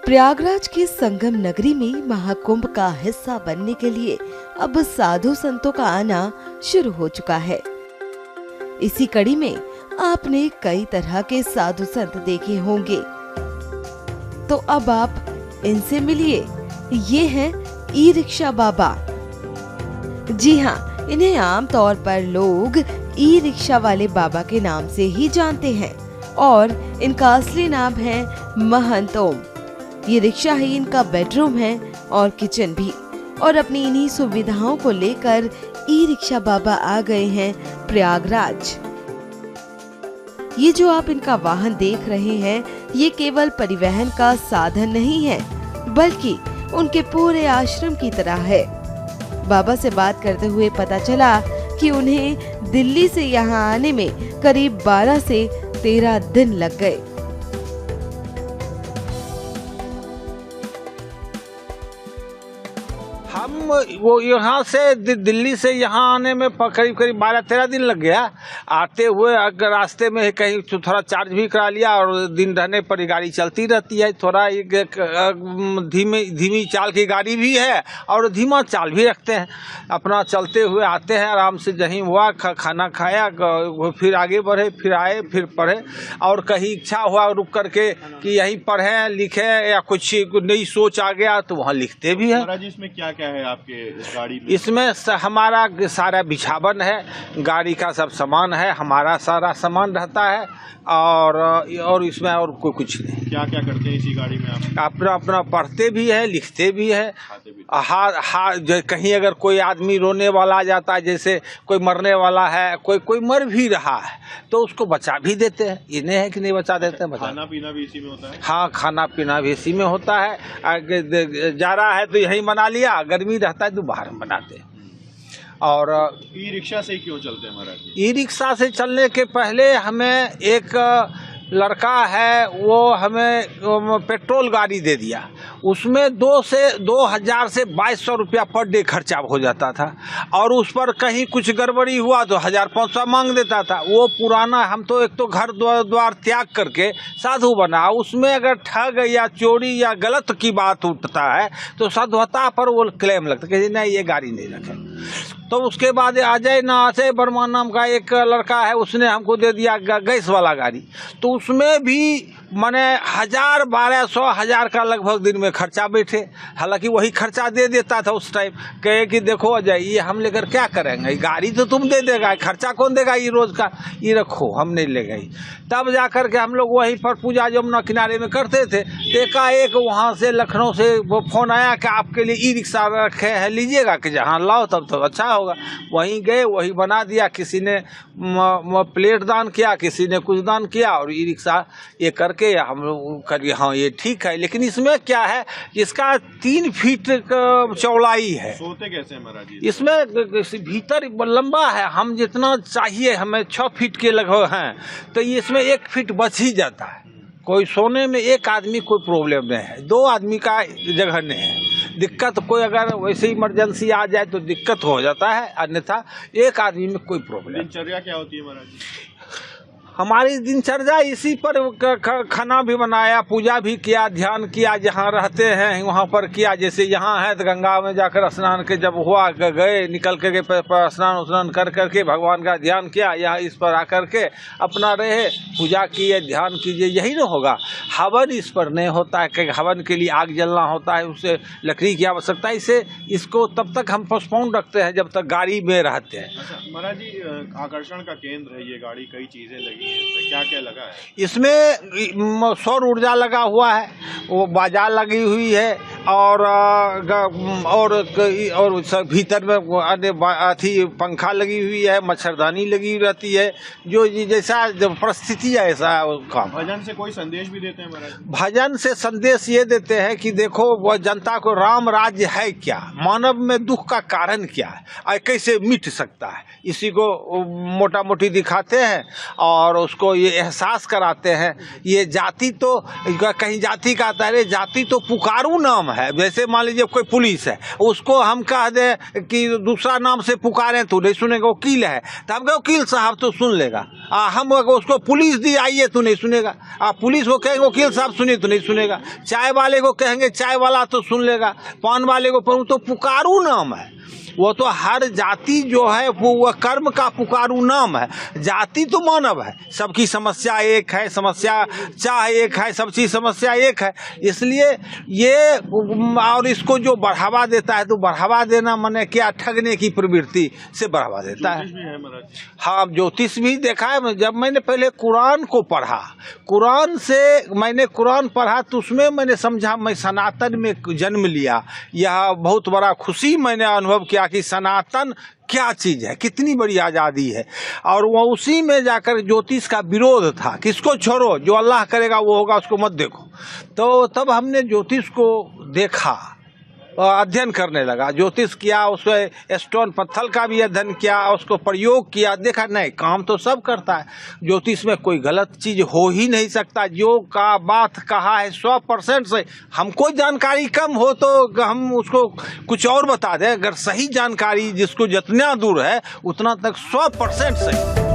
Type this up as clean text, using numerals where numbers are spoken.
प्रयागराज के संगम नगरी में महाकुंभ का हिस्सा बनने के लिए अब साधु संतों का आना शुरू हो चुका है। इसी कड़ी में आपने कई तरह के साधु संत देखे होंगे, तो अब आप इनसे मिलिए। ये हैं ई रिक्शा बाबा। जी हाँ, इन्हें आमतौर पर लोग ई रिक्शा वाले बाबा के नाम से ही जानते हैं और इनका असली नाम है महंत ओम। ये रिक्शा ही इनका बेडरूम है और किचन भी, और अपनी इन्हीं सुविधाओं को लेकर ई रिक्शा बाबा आ गए हैं प्रयागराज। ये जो आप इनका वाहन देख रहे हैं, ये केवल परिवहन का साधन नहीं है, बल्कि उनके पूरे आश्रम की तरह है। बाबा से बात करते हुए पता चला कि उन्हें दिल्ली से यहाँ आने में करीब 12 से 13 दिन लग गए। हम वो यहाँ से दिल्ली से यहाँ आने में करीब 12-13 दिन लग गया। आते हुए अगर रास्ते में कहीं तो थोड़ा चार्ज भी करा लिया, और दिन रहने पर गाड़ी चलती रहती है। थोड़ा एक धीमी चाल की गाड़ी भी है और धीमा चाल भी रखते हैं। अपना चलते हुए आते हैं, आराम से जहीं हुआ खाना खाया, फिर आगे बढ़े, फिर आए, फिर पढ़े। और कहीं इच्छा हुआ रुक करके कि यहीं पढ़ें लिखें, या कुछ नई सोच आ गया तो वहाँ लिखते भी हैं। महाराज, इसमें क्या क्या है आपके इस गाड़ी में? इसमें हमारा सारा बिछावन है, गाड़ी का सब सामान है, हमारा सारा सामान रहता है, और इसमें और कोई कुछ नहीं। क्या क्या करते हैं इसी गाड़ी में आप? अपना पढ़ते भी है, लिखते भी है। कहीं अगर कोई आदमी रोने वाला आ जाता है, जैसे कोई मरने वाला है, कोई मर भी रहा है, तो उसको बचा भी देते हैं। ये नहीं है कि नहीं बचा देते हैं, खाना पीना भी इसी में होता है? हाँ, खाना पीना भी इसी में होता है। जा रहा है तो यहीं बना लिया, गर्मी रहता है तो बाहर में बनाते हैं। और ई रिक्शा से क्यों चलते हैं महाराज? ई रिक्शा से चलने के पहले हमें एक लड़का है, वो हमें पेट्रोल गाड़ी दे दिया। उसमें 2000 से 2200 रुपया पर डे खर्चा हो जाता था, और उस पर कहीं कुछ गड़बड़ी हुआ तो 1500 मांग देता था। वो पुराना, हम तो एक तो घर द्वार त्याग करके साधु बना, उसमें अगर ठग या चोरी या गलत की बात उठता है तो साधुता पर वो क्लेम लगता है कि नहीं, ये गाड़ी नहीं रखे। तो उसके बाद अजय बर्मन नाम का एक लड़का है, उसने हमको दे दिया गैस वाला गाड़ी। तो उसमें भी मैंने 1200 का लगभग दिन में खर्चा बैठे। हालांकि वही खर्चा दे देता था उस टाइम, कहे कि देखो अजय, ये हम लेकर क्या करेंगे, गाड़ी तो तुम दे देगा, खर्चा कौन देगा ये रोज का, ये रखो, हम नहीं ले गई। तब जा कर के हम लोग वहीं पर पूजा यमुना किनारे में करते थे। एकाएक वहाँ से लखनऊ से वो फोन आया कि आपके लिए ई रिक्शा रखे हैं, लीजिएगा कि जहाँ लाओ तब तो अच्छा होगा। वहीं गए, वही बना दिया। किसी ने प्लेट दान किया, किसी ने कुछ दान किया, और ई रिक्शा ये करके हम लोग करिए। हाँ, ये ठीक है, लेकिन इसमें क्या है, इसका 3 फीट चौड़ाई है। सोते कैसे हैं महाराज जी? इसमें भीतर लंबा है, हम जितना चाहिए हमें 6 फीट के लगभग हैं, तो इसमें 1 फीट बच ही जाता है। कोई सोने में एक आदमी कोई प्रॉब्लम नहीं है, 2 आदमी का जगह नहीं है। दिक्कत कोई अगर वैसे इमरजेंसी आ जाए तो दिक्कत हो जाता है, अन्यथा 1 आदमी में कोई प्रॉब्लम। दिनचर्या क्या होती है महाराज जी? हमारी दिनचर्या इसी पर खाना भी बनाया, पूजा भी किया, ध्यान किया, जहाँ रहते हैं वहाँ पर किया। जैसे यहाँ है तो गंगा में जाकर स्नान के जब हुआ गए, निकल के गए, स्नान कर करके भगवान का ध्यान किया। यहाँ इस पर आकर के अपना रहे, पूजा किए, ध्यान कीजिए, यही न होगा। हवन इस पर नहीं होता है, क्योंकि हवन के लिए आग जलना होता है, उससे लकड़ी की आवश्यकता है। इसे इसको तब तक हम पोस्टपोन रखते हैं जब तक गाड़ी में रहते हैं। अच्छा महाराज जी, आकर्षण का केंद्र है ये गाड़ी, कई चीजें लगी, क्या क्या लगा है इसमें? सौर ऊर्जा लगा हुआ है, वो बाजार लगी हुई है, और भीतर में अथी पंखा लगी हुई है, मच्छरदानी लगी रहती है। जो जैसा परिस्थिति है ऐसा काम। भजन से कोई संदेश भी देते हैं महाराज? भजन से संदेश ये देते हैं कि देखो, वह जनता को राम राज्य है क्या, मानव में दुख का कारण क्या है, और कैसे मिट सकता है, इसी को मोटा मोटी दिखाते हैं और उसको ये एहसास कराते हैं। ये जाति तो कहीं जाति का आता है, जाति तो पुकारू नाम है। जैसे मान लीजिए कोई पुलिस है, उसको हम कह दे कि दूसरा नाम से पुकारें तो नहीं सुनेगा, वकील है तो हम कहें वकील साहब तो सुन लेगा। हम उसको पुलिस दी आइए तो नहीं सुनेगा, पुलिस को कहेंगे वकील साहब सुनिए तो नहीं सुनेगा। चाय वाले को कहेंगे चाय वाला तो सुन लेगा, पान वाले को पर तो पुकारू नाम है। वो तो हर जाति जो है वो कर्म का पुकारू नाम है। जाति तो मानव है, सबकी समस्या एक है, समस्या चाहे एक है, सब चीज समस्या एक है। इसलिए ये और इसको जो बढ़ावा देता है तो बढ़ावा देना माने क्या, ठगने की प्रवृत्ति से बढ़ावा देता है। हाँ, ज्योतिष भी देखा है। जब मैंने पहले कुरान को पढ़ा, कुरान से मैंने कुरान पढ़ा तो उसमें मैंने समझा मैं सनातन में जन्म लिया। यह बहुत बड़ा खुशी मैंने अनुभव किया कि सनातन क्या चीज है, कितनी बड़ी आज़ादी है। और वो उसी में जाकर ज्योतिष का विरोध था, किसको छोड़ो, जो अल्लाह करेगा वो होगा, उसको मत देखो। तो तब हमने ज्योतिष को देखा, अध्ययन करने लगा, ज्योतिष किया, उसमें स्टोन पत्थर का भी अध्ययन किया, उसको प्रयोग किया, देखा नहीं काम तो सब करता है, ज्योतिष में कोई गलत चीज हो ही नहीं सकता। जो का बात कहा है 100% से, हमको जानकारी कम हो तो हम उसको कुछ और बता दें, अगर सही जानकारी जिसको जितना दूर है उतना तक 100% सही।